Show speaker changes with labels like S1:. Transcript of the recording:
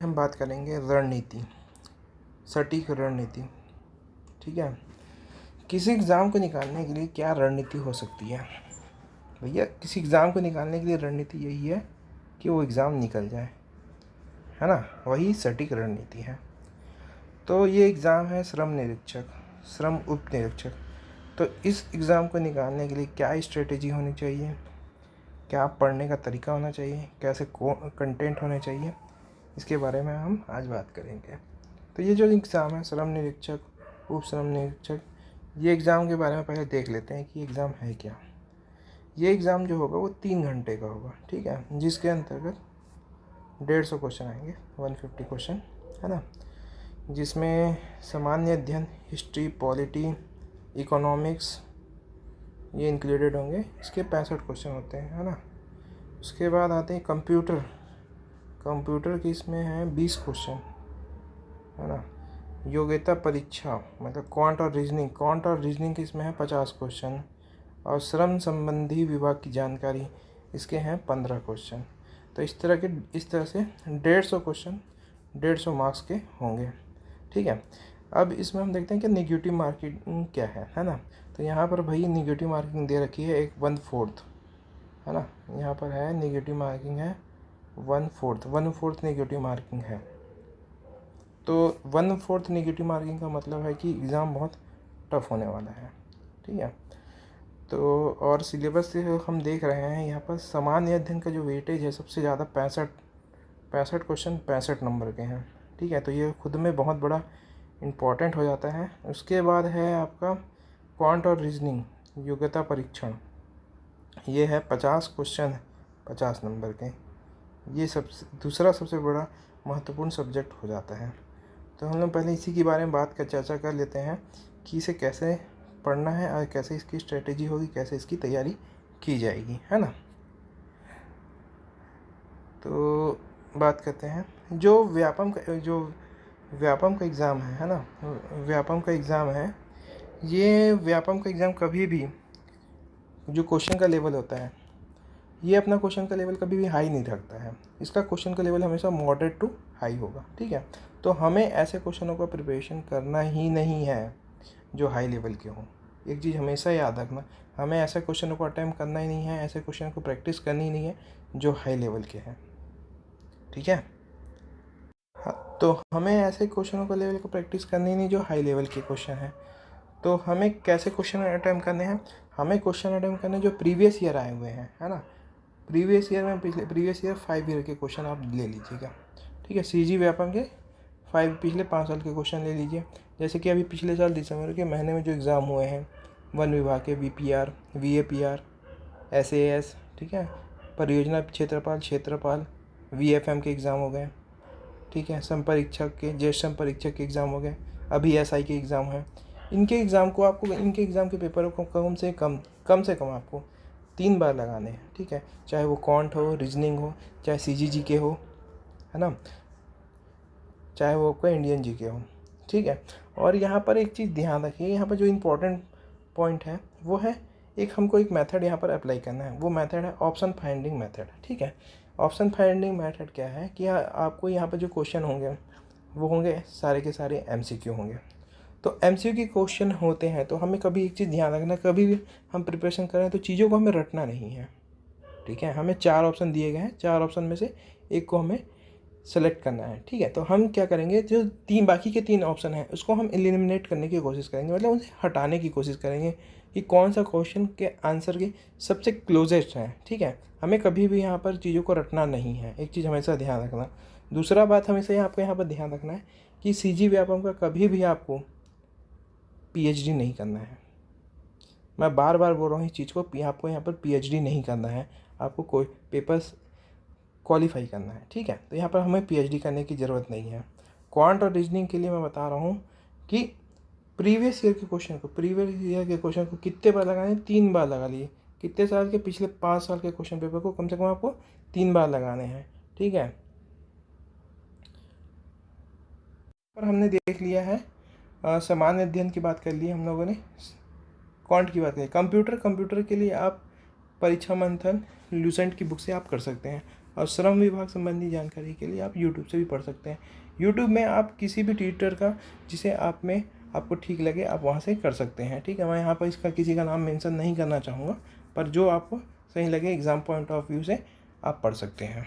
S1: हम बात करेंगे रणनीति, सटीक रणनीति। ठीक है, किसी एग्ज़ाम को निकालने के लिए क्या रणनीति हो सकती है भैया? किसी एग्ज़ाम को निकालने के लिए रणनीति यही है कि वो एग्ज़ाम निकल जाए, है ना? वही सटीक रणनीति है। तो ये एग्ज़ाम है श्रम निरीक्षक, श्रम उप निरीक्षक। तो इस एग्ज़ाम को निकालने के लिए क्या स्ट्रेटेजी होनी चाहिए, क्या पढ़ने का तरीका होना चाहिए, कैसे कंटेंट होने चाहिए, इसके बारे में हम आज बात करेंगे। तो ये जो एग्ज़ाम है श्रम निरीक्षक, उप श्रम निरीक्षक, ये एग्ज़ाम के बारे में पहले देख लेते हैं कि एग्ज़ाम है क्या। ये एग्ज़ाम जो होगा वो 3 घंटे का होगा, ठीक है, जिसके अंतर्गत 150 क्वेश्चन आएंगे, 150 क्वेश्चन, है ना, जिसमें सामान्य अध्ययन, हिस्ट्री, पॉलिटी, इकोनॉमिक्स ये इंक्लूडेड होंगे। इसके 65 क्वेश्चन होते हैं, है ना। उसके बाद आते हैं कंप्यूटर की, इसमें है 20 क्वेश्चन, है ना। योग्यता परीक्षा मतलब क्वांट और रीजनिंग की इसमें है 50 क्वेश्चन। और श्रम संबंधी विभाग की जानकारी, इसके हैं 15 क्वेश्चन। तो इस तरह से 150 क्वेश्चन 150 मार्क्स के होंगे, ठीक है। अब इसमें हम देखते हैं कि निगेटिव मार्किंग क्या है ना। तो यहाँ पर भाई निगेटिव मार्किंग दे रखी है 1/4, है ना। यहाँ पर है निगेटिव मार्किंग है 1/4 निगेटिव मार्किंग है। तो 1/4 निगेटिव मार्किंग का मतलब है कि एग्ज़ाम बहुत टफ होने वाला है, ठीक है। तो और सिलेबस से हम देख रहे हैं यहाँ पर सामान्य अध्ययन का जो वेटेज है सबसे ज़्यादा 65 क्वेश्चन 65 नंबर के हैं, ठीक है। तो ये खुद में बहुत बड़ा इम्पॉर्टेंट हो जाता है। उसके बाद है आपका क्वांट और रीजनिंग योग्यता परीक्षण, ये है 50 क्वेश्चन 50 नंबर के। ये दूसरा सबसे बड़ा महत्वपूर्ण सब्जेक्ट हो जाता है। तो हम लोग पहले इसी के बारे में चर्चा कर लेते हैं कि इसे कैसे पढ़ना है और कैसे इसकी स्ट्रेटेजी होगी, कैसे इसकी तैयारी की जाएगी, है ना। तो बात करते हैं जो व्यापम का एग्ज़ाम है ना, व्यापम का एग्ज़ाम है। ये व्यापम का एग्ज़ाम कभी भी जो क्वेश्चन का लेवल होता है, ये अपना क्वेश्चन का लेवल कभी भी हाई नहीं रखता है। इसका क्वेश्चन का लेवल हमेशा मॉडरेट टू हाई होगा, ठीक है। तो हमें ऐसे क्वेश्चनों का प्रिपरेशन करना ही नहीं है जो हाई लेवल के हों। एक चीज़ हमेशा याद रखना, हमें ऐसे क्वेश्चनों को अटैम्प्ट करना ही नहीं है, ऐसे क्वेश्चन को प्रैक्टिस करनी ही नहीं है जो हाई लेवल के हैं, ठीक है। हाँ, तो हमें ऐसे क्वेश्चनों का लेवल को प्रैक्टिस करनी ही नहीं जो हाई लेवल के क्वेश्चन हैं। तो हमें कैसे क्वेश्चन अटैम्प्ट करने हैं? हमें क्वेश्चन अटैम्प्ट करने जो प्रीवियस ईयर आए हुए हैं, है ना। प्रीवियस ईयर 5 ईयर के क्वेश्चन आप ले लीजिएगा, ठीक है। सीजी व्यापम के पिछले 5 साल के क्वेश्चन ले लीजिए। जैसे कि अभी पिछले साल दिसंबर के महीने में जो एग्ज़ाम हुए हैं, वन विभाग के VPR, VAPR, SAS, ठीक है, परियोजना क्षेत्रपाल VFM के एग्ज़ाम हो गए, ठीक है। संपरीक्षक के, ज्येष्ठ संपरीक्षक के एग्ज़ाम हो गए, अभी SI के एग्ज़ाम है। इनके एग्ज़ाम के पेपर को कम से कम आपको 3 बार लगाने हैं, ठीक है। चाहे वो क्वांट हो, रीजनिंग हो, चाहे CGG के हो, है ना, चाहे वो आपका इंडियन GK हो, ठीक है। और यहाँ पर एक चीज़ ध्यान रखिए, यहाँ पर जो इम्पोर्टेंट पॉइंट है वो है हमको एक मेथड यहाँ पर अप्लाई करना है। वो मेथड है ऑप्शन फाइंडिंग मेथड, ठीक है। ऑप्शन फाइंडिंग मेथड क्या है कि आपको यहाँ पर जो क्वेश्चन होंगे वो होंगे सारे के सारे MCQ होंगे। तो MCQ के क्वेश्चन होते हैं तो हमें कभी एक चीज़ ध्यान रखना, कभी भी हम प्रिपरेशन करें तो चीज़ों को हमें रटना नहीं है, ठीक है। हमें 4 ऑप्शन दिए गए हैं, 4 ऑप्शन में से एक को हमें सेलेक्ट करना है, ठीक है। तो हम क्या करेंगे, जो बाकी के 3 ऑप्शन हैं उसको हम एलिमिनेट करने की कोशिश करेंगे, मतलब उसे हटाने की कोशिश करेंगे कि कौन सा क्वेश्चन के आंसर के सबसे क्लोजेस्ट है, ठीक है। हमें कभी भी यहाँ पर चीज़ों को रटना नहीं है, एक चीज़ हमेशा ध्यान रखना। दूसरा बात हमेशा आपको यहाँ पर ध्यान रखना है कि CG व्यापम का कभी भी आपको PhD नहीं करना है। मैं बार बार बोल रहा हूँ इस चीज़ को, आपको यहाँ पर PhD नहीं करना है, आपको कोई पेपर्स क्वालिफाई करना है, ठीक है। तो यहाँ पर हमें PhD करने की ज़रूरत नहीं है। क्वांट और रीजनिंग के लिए मैं बता रहा हूँ कि प्रीवियस ईयर के क्वेश्चन को कितने बार लगाने, 3 बार लगा लिए। कितने साल के? पिछले 5 साल के क्वेश्चन पेपर को कम से कम आपको 3 बार लगाने हैं, ठीक है। पर हमने देख लिया है सामान्य अध्ययन की बात कर ली हम लोगों ने, क्वांट की बात करी। कंप्यूटर के लिए आप परीक्षा मंथन लूसेंट की बुक से आप कर सकते हैं। और श्रम विभाग संबंधी जानकारी के लिए आप यूट्यूब से भी पढ़ सकते हैं। यूट्यूब में आप किसी भी ट्यूटर का जिसे आपको ठीक लगे आप वहाँ से कर सकते हैं, ठीक है। मैं यहाँ पर इसका किसी का नाम मेंशन नहीं करना चाहूँगा, पर जो आपको सही लगे एग्ज़ाम पॉइंट ऑफ व्यू से आप पढ़ सकते हैं।